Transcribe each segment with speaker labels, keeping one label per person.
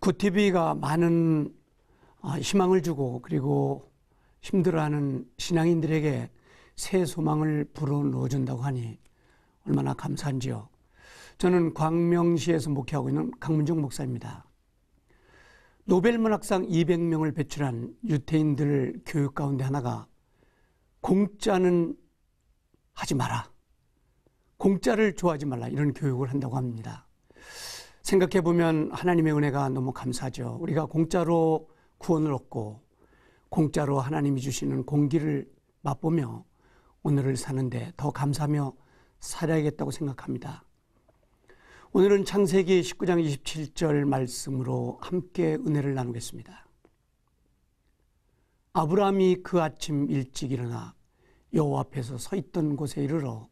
Speaker 1: 굿TV가 많은 희망을 주고 그리고 힘들어하는 신앙인들에게 새 소망을 불어넣어준다고 하니 얼마나 감사한지요. 저는 광명시에서 목회하고 있는 강문정 목사입니다. 노벨문학상 200명을 배출한 유태인들 교육 가운데 하나가 공짜는 하지 마라, 공짜를 좋아하지 말라, 이런 교육을 한다고 합니다. 생각해보면 하나님의 은혜가 너무 감사하죠. 우리가 공짜로 구원을 얻고 공짜로 하나님이 주시는 공기를 맛보며 오늘을 사는데 더 감사하며 살아야겠다고 생각합니다. 오늘은 창세기 19장 27절 말씀으로 함께 은혜를 나누겠습니다. 아브라함이 그 아침 일찍 일어나 여호와 앞에서 서 있던 곳에 이르러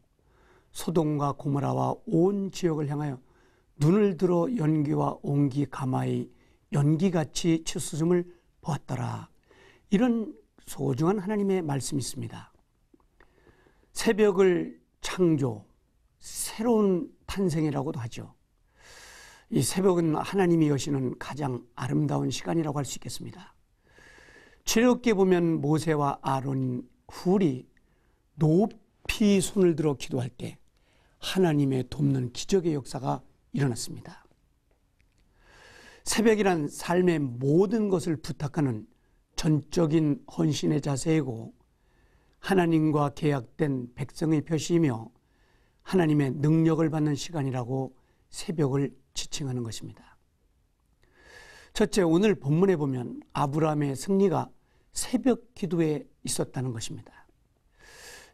Speaker 1: 소돔과 고모라와 온 지역을 향하여 눈을 들어 연기와 옹기 가마의 연기같이 치솟음을 보았더라. 이런 소중한 하나님의 말씀이 있습니다. 새벽을 창조, 새로운 탄생이라고도 하죠. 이 새벽은 하나님이 여시는 가장 아름다운 시간이라고 할 수 있겠습니다. 출애굽기에 보면 모세와 아론, 훌이 높이 손을 들어 기도할 때 하나님의 돕는 기적의 역사가 일어났습니다. 새벽이란 삶의 모든 것을 부탁하는 전적인 헌신의 자세이고 하나님과 계약된 백성의 표시이며 하나님의 능력을 받는 시간이라고 새벽을 지칭하는 것입니다. 첫째, 오늘 본문에 보면 아브라함의 승리가 새벽 기도에 있었다는 것입니다.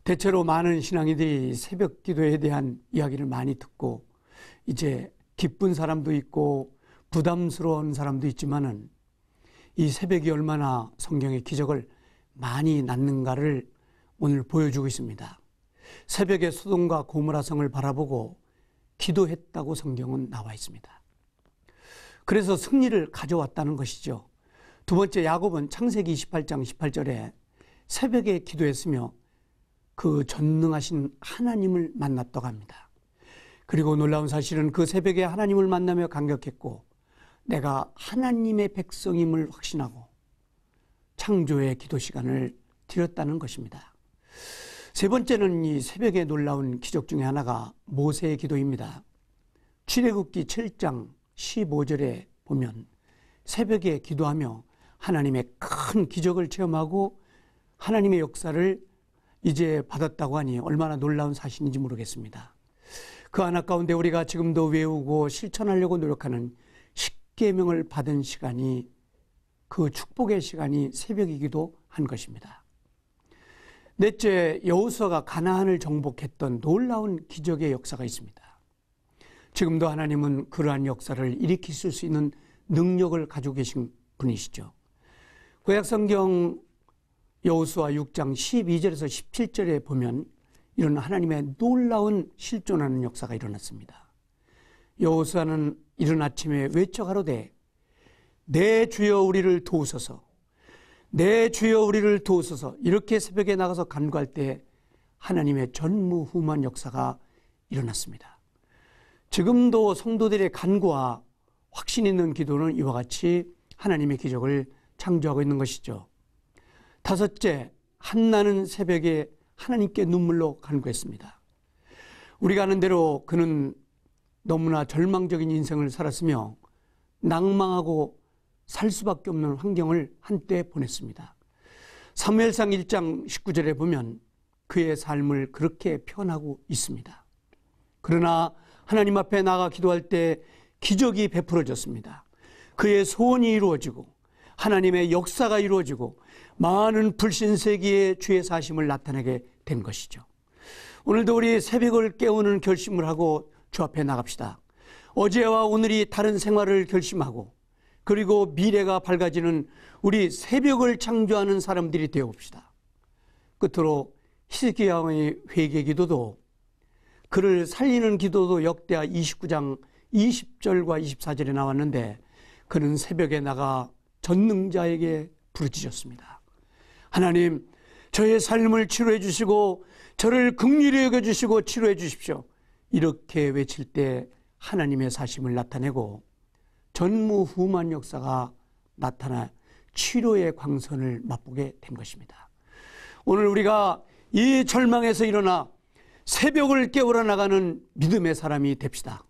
Speaker 1: 대체로 많은 신앙인들이 새벽 기도에 대한 이야기를 많이 듣고 이제 기쁜 사람도 있고 부담스러운 사람도 있지만은 이 새벽이 얼마나 성경의 기적을 많이 낳는가를 오늘 보여주고 있습니다. 새벽에 소돔과 고모라 성을 바라보고 기도했다고 성경은 나와 있습니다. 그래서 승리를 가져왔다는 것이죠. 두 번째, 야곱은 창세기 28장 18절에 새벽에 기도했으며 그 전능하신 하나님을 만났다고 합니다. 그리고 놀라운 사실은 그 새벽에 하나님을 만나며 감격했고 내가 하나님의 백성임을 확신하고 창조의 기도 시간을 드렸다는 것입니다. 세 번째는 이 새벽에 놀라운 기적 중에 하나가 모세의 기도입니다. 출애굽기 7장 15절에 보면 새벽에 기도하며 하나님의 큰 기적을 체험하고 하나님의 역사를 이제 받았다고 하니 얼마나 놀라운 사실인지 모르겠습니다. 그 하나 가운데 우리가 지금도 외우고 실천하려고 노력하는 십계명을 받은 시간이, 그 축복의 시간이 새벽이기도 한 것입니다. 넷째, 여호수아가 가나안을 정복했던 놀라운 기적의 역사가 있습니다. 지금도 하나님은 그러한 역사를 일으키실 수 있는 능력을 가지고 계신 분이시죠. 구약성경 여호수아 6장 12절에서 17절에 보면 이런 하나님의 놀라운 실존하는 역사가 일어났습니다. 여호수아는 이른 아침에 외쳐 가로되 내 주여 우리를 도우소서, 내 주여 우리를 도우소서, 이렇게 새벽에 나가서 간구할 때 하나님의 전무후무한 역사가 일어났습니다. 지금도 성도들의 간구와 확신 있는 기도는 이와 같이 하나님의 기적을 창조하고 있는 것이죠. 다섯째, 한나는 새벽에 하나님께 눈물로 간구했습니다. 우리가 아는 대로 그는 너무나 절망적인 인생을 살았으며 낭망하고 살 수밖에 없는 환경을 한때 보냈습니다. 사무엘상 1장 19절에 보면 그의 삶을 그렇게 표현하고 있습니다. 그러나 하나님 앞에 나가 기도할 때 기적이 베풀어졌습니다. 그의 소원이 이루어지고 하나님의 역사가 이루어지고 많은 불신세기의 주의 사심을 나타내게 된 것이죠. 오늘도 우리 새벽을 깨우는 결심을 하고 주 앞에 나갑시다. 어제와 오늘이 다른 생활을 결심하고 그리고 미래가 밝아지는 우리 새벽을 창조하는 사람들이 되어봅시다. 끝으로 히스기야 왕의 회개 기도도, 그를 살리는 기도도 역대하 29장 20절과 24절에 나왔는데 그는 새벽에 나가 전능자에게 부르짖었습니다. 하나님, 저의 삶을 치료해 주시고 저를 긍휼히 여겨주시고 치료해 주십시오. 이렇게 외칠 때 하나님의 사심을 나타내고 전무후무한 역사가 나타나 치료의 광선을 맛보게 된 것입니다. 오늘 우리가 이 절망에서 일어나 새벽을 깨우러 나가는 믿음의 사람이 됩시다.